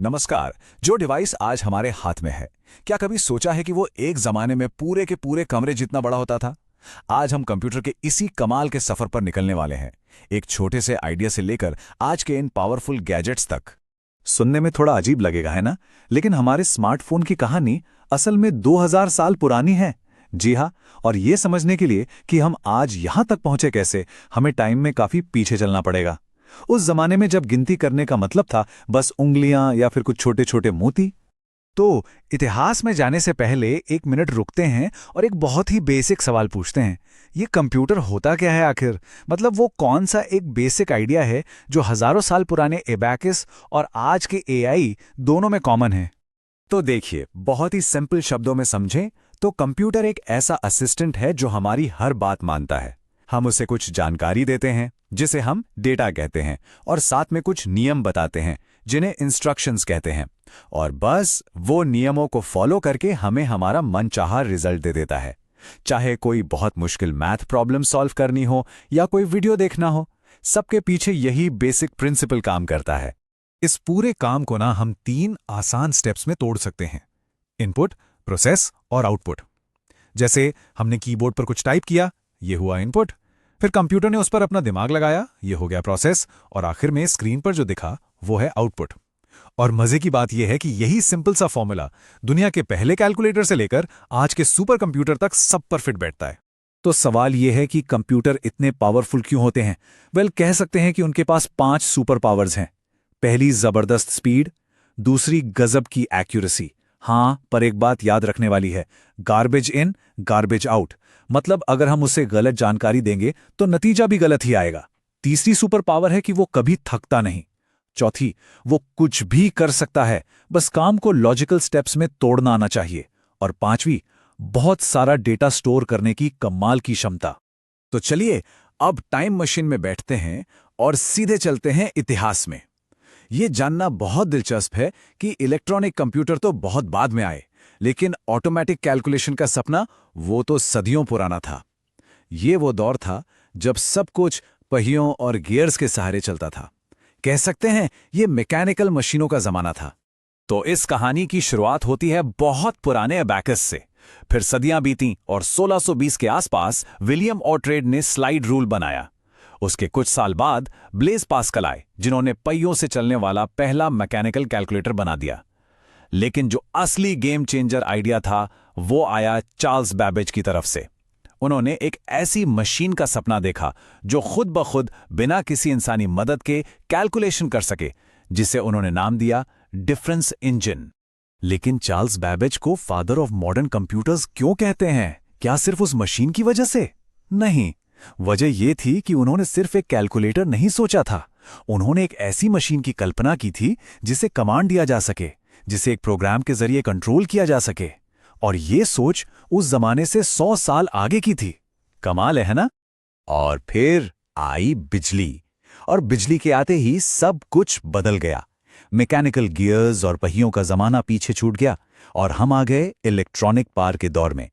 नमस्कार। जो डिवाइस आज हमारे हाथ में है, क्या कभी सोचा है कि वो एक जमाने में पूरे के पूरे कमरे जितना बड़ा होता था? आज हम कंप्यूटर के इसी कमाल के सफर पर निकलने वाले हैं, एक छोटे से आइडिया से लेकर आज के इन पावरफुल गैजेट्स तक। सुनने में थोड़ा अजीब लगेगा, है ना? लेकिन हमारे स्मार्टफोन की कहानी असल में 2000 साल पुरानी है। जी हाँ, और ये समझने के लिए कि हम आज यहां तक पहुंचे कैसे, हमें टाइम में काफी पीछे चलना पड़ेगा। उस जमाने में जब गिनती करने का मतलब था बस उंगलियां या फिर कुछ छोटे छोटे मोती। तो इतिहास में जाने से पहले एक मिनट रुकते हैं और एक बहुत ही बेसिक सवाल पूछते हैं। ये कंप्यूटर होता क्या है आखिर? मतलब वो कौन सा एक बेसिक आइडिया है जो हजारों साल पुराने एबैकस और आज के एआई दोनों में कॉमन है? तो देखिए, बहुत ही सिंपल शब्दों में समझें तो कंप्यूटर एक ऐसा असिस्टेंट है जो हमारी हर बात मानता है। हम उसे कुछ जानकारी देते हैं जिसे हम डेटा कहते हैं, और साथ में कुछ नियम बताते हैं जिन्हें इंस्ट्रक्शंस कहते हैं, और बस वो नियमों को फॉलो करके हमें हमारा मनचाहा रिजल्ट दे देता है। चाहे कोई बहुत मुश्किल मैथ प्रॉब्लम सॉल्व करनी हो या कोई वीडियो देखना हो, सबके पीछे यही बेसिक प्रिंसिपल काम करता है। इस पूरे काम को ना हम 3 आसान स्टेप्स में तोड़ सकते हैं: इनपुट, प्रोसेस और आउटपुट। जैसे हमने कीबोर्ड पर कुछ टाइप किया, ये हुआ इनपुट। फिर कंप्यूटर ने उस पर अपना दिमाग लगाया, ये हो गया प्रोसेस। और आखिर में स्क्रीन पर जो दिखा वो है आउटपुट। और मजे की बात यह है कि यही सिंपल सा फॉर्मूला दुनिया के पहले कैलकुलेटर से लेकर आज के सुपर कंप्यूटर तक सब पर फिट बैठता है। तो सवाल यह है कि कंप्यूटर इतने पावरफुल क्यों होते हैं? कह सकते हैं कि उनके पास 5 सुपर पावर्स हैं। पहली जबरदस्त स्पीड, दूसरी गजब की एक्यूरेसी। हाँ, पर एक बात याद रखने वाली है, गार्बेज इन गार्बेज आउट। मतलब अगर हम उसे गलत जानकारी देंगे तो नतीजा भी गलत ही आएगा। तीसरी सुपर पावर है कि वो कभी थकता नहीं। चौथी, वो कुछ भी कर सकता है, बस काम को लॉजिकल स्टेप्स में तोड़ना आना चाहिए। और पांचवी, बहुत सारा डेटा स्टोर करने की कमाल की क्षमता। तो चलिए अब टाइम मशीन में बैठते हैं और सीधे चलते हैं इतिहास में। ये जानना बहुत दिलचस्प है कि इलेक्ट्रॉनिक कंप्यूटर तो बहुत बाद में आए, लेकिन ऑटोमेटिक कैलकुलेशन का सपना वो तो सदियों पुराना था। ये वो दौर था जब सब कुछ पहियों और गियर्स के सहारे चलता था। कह सकते हैं ये मैकेनिकल मशीनों का जमाना था। तो इस कहानी की शुरुआत होती है बहुत पुराने अबैकस से। फिर सदियां बीतीं और 1620 के आसपास विलियम ऑर्ट्रेड ने स्लाइड रूल बनाया। उसके कुछ साल बाद ब्लेज पास्कल आए, जिन्होंने पहियों से चलने वाला पहला मैकेनिकल कैलकुलेटर बना दिया। लेकिन जो असली गेम चेंजर आइडिया था वो आया चार्ल्स बैबेज की तरफ से। उन्होंने एक ऐसी मशीन का सपना देखा जो खुद ब खुद बिना किसी इंसानी मदद के कैलकुलेशन कर सके, जिसे उन्होंने नाम दिया डिफरेंस इंजन। लेकिन चार्ल्स बैबेज को फादर ऑफ मॉडर्न कंप्यूटर्स क्यों कहते हैं? क्या सिर्फ उस मशीन की वजह से? नहीं, वजह यह थी कि उन्होंने सिर्फ एक कैलकुलेटर नहीं सोचा था, उन्होंने एक ऐसी मशीन की कल्पना की थी जिसे कमांड दिया जा सके, जिसे एक प्रोग्राम के जरिए कंट्रोल किया जा सके। और ये सोच उस जमाने से 100 साल आगे की थी। कमाल है ना? और फिर आई बिजली, और बिजली के आते ही सब कुछ बदल गया। मैकेनिकल गियर्स और पहियों का जमाना पीछे छूट गया और हम आ गए इलेक्ट्रॉनिक पावर के दौर में।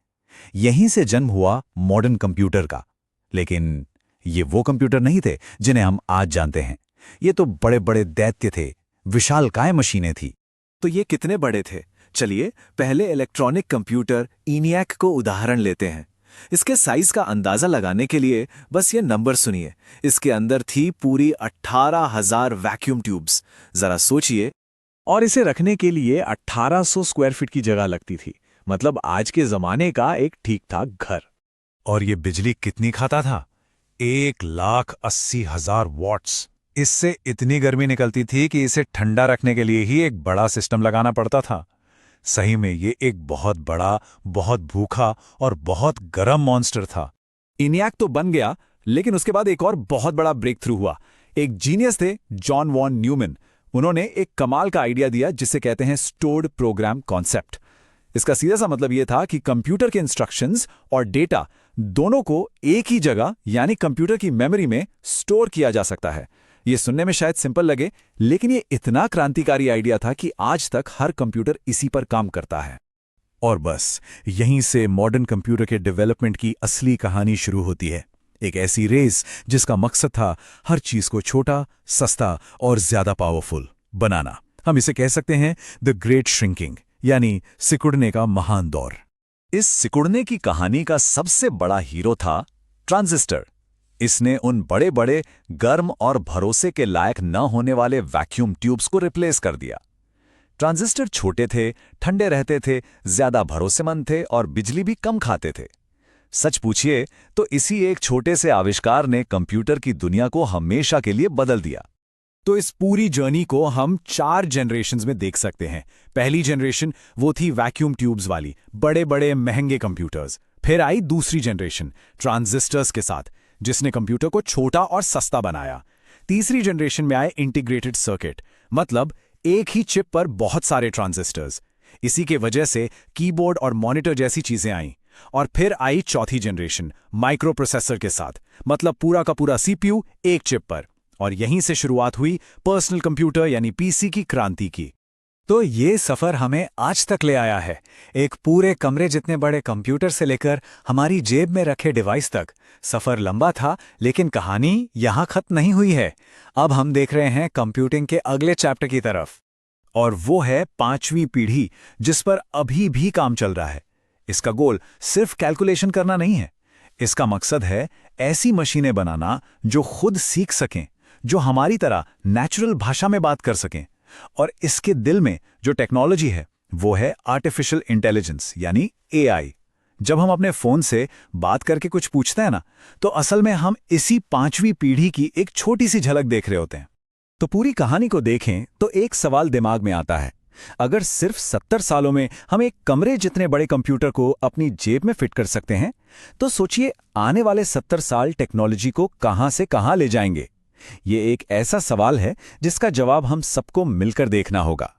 यहीं से जन्म हुआ मॉडर्न कंप्यूटर का। लेकिन ये वो कंप्यूटर नहीं थे जिन्हें हम आज जानते हैं। ये तो बड़े बड़े दैत्य थे, विशालकाय मशीनें थी। तो ये कितने बड़े थे? चलिए पहले इलेक्ट्रॉनिक कंप्यूटर ENIAC को उदाहरण लेते हैं। इसके साइज का अंदाजा लगाने के लिए बस ये नंबर सुनिए। इसके अंदर थी पूरी 18,000 वैक्यूम ट्यूब्स। जरा सोचिए। और इसे रखने के लिए 1800 स्क्वायर फीट की जगह लगती थी। मतलब आज के जमाने का एक ठीक ठाक घर। और ये बिजली कितनी खाता था? 1,80,000 वॉट्स। इससे इतनी गर्मी निकलती थी कि इसे ठंडा रखने के लिए ही एक बड़ा सिस्टम लगाना पड़ता था। सही में ये एक बहुत बड़ा, बहुत भूखा और बहुत गर्म मॉन्स्टर था। ENIAC तो बन गया, लेकिन उसके बाद एक और बहुत बड़ा ब्रेक थ्रू हुआ। एक जीनियस थे, जॉन वॉन न्यूमैन। उन्होंने एक कमाल का आइडिया दिया जिसे कहते हैं स्टोर्ड प्रोग्राम कॉन्सेप्ट। इसका सीधा सा मतलब यह था कि कंप्यूटर के इंस्ट्रक्शंस और डेटा दोनों को एक ही जगह यानी कंप्यूटर की मेमोरी में स्टोर किया जा सकता है। ये सुनने में शायद सिंपल लगे, लेकिन ये इतना क्रांतिकारी आइडिया था कि आज तक हर कंप्यूटर इसी पर काम करता है। और बस यहीं से मॉडर्न कंप्यूटर के डेवलपमेंट की असली कहानी शुरू होती है। एक ऐसी रेस जिसका मकसद था हर चीज को छोटा, सस्ता और ज्यादा पावरफुल बनाना। हम इसे कह सकते हैं द ग्रेट श्रिंकिंग, यानी सिकुड़ने का महान दौर। इस सिकुड़ने की कहानी का सबसे बड़ा हीरो था ट्रांजिस्टर। इसने उन बड़े बड़े गर्म और भरोसे के लायक न होने वाले वैक्यूम ट्यूब्स को रिप्लेस कर दिया। ट्रांजिस्टर छोटे थे, ठंडे रहते थे, ज्यादा भरोसेमंद थे और बिजली भी कम खाते थे। सच पूछिए तो इसी एक छोटे से आविष्कार ने कंप्यूटर की दुनिया को हमेशा के लिए बदल दिया। तो इस पूरी जर्नी को हम 4 जनरेशन्स में देख सकते हैं। पहली जनरेशन वो थी वैक्यूम ट्यूब्स वाली, बड़े बड़े महंगे कंप्यूटर्स। फिर आई दूसरी जनरेशन ट्रांजिस्टर्स के साथ, जिसने कंप्यूटर को छोटा और सस्ता बनाया। तीसरी जनरेशन में आए इंटीग्रेटेड सर्किट, मतलब एक ही चिप पर बहुत सारे ट्रांजिस्टर्स। इसी के वजह से कीबोर्ड और मॉनिटर जैसी चीजें आईं। और फिर आई चौथी जनरेशन माइक्रो प्रोसेसर के साथ, मतलब पूरा का पूरा सीपीयू एक चिप पर। और यहीं से शुरुआत हुई पर्सनल कंप्यूटर यानी पीसी की क्रांति की। तो ये सफर हमें आज तक ले आया है, एक पूरे कमरे जितने बड़े कंप्यूटर से लेकर हमारी जेब में रखे डिवाइस तक। सफर लंबा था, लेकिन कहानी यहां खत्म नहीं हुई है। अब हम देख रहे हैं कंप्यूटिंग के अगले चैप्टर की तरफ, और वो है 5वीं पीढ़ी, जिस पर अभी भी काम चल रहा है। इसका गोल सिर्फ कैलकुलेशन करना नहीं है। इसका मकसद है ऐसी मशीनें बनाना जो खुद सीख सकें, जो हमारी तरह नेचुरल भाषा में बात कर सकें। और इसके दिल में जो टेक्नोलॉजी है वो है आर्टिफिशियल इंटेलिजेंस यानी एआई। जब हम अपने फोन से बात करके कुछ पूछते हैं ना, तो असल में हम इसी 5वीं पीढ़ी की एक छोटी सी झलक देख रहे होते हैं। तो पूरी कहानी को देखें तो एक सवाल दिमाग में आता है, अगर सिर्फ 70 सालों में हम एक कमरे जितने बड़े कंप्यूटर को अपनी जेब में फिट कर सकते हैं, तो सोचिए आने वाले 70 साल टेक्नोलॉजी को कहां से कहां ले जाएंगे। ये एक ऐसा सवाल है जिसका जवाब हम सबको मिलकर देखना होगा।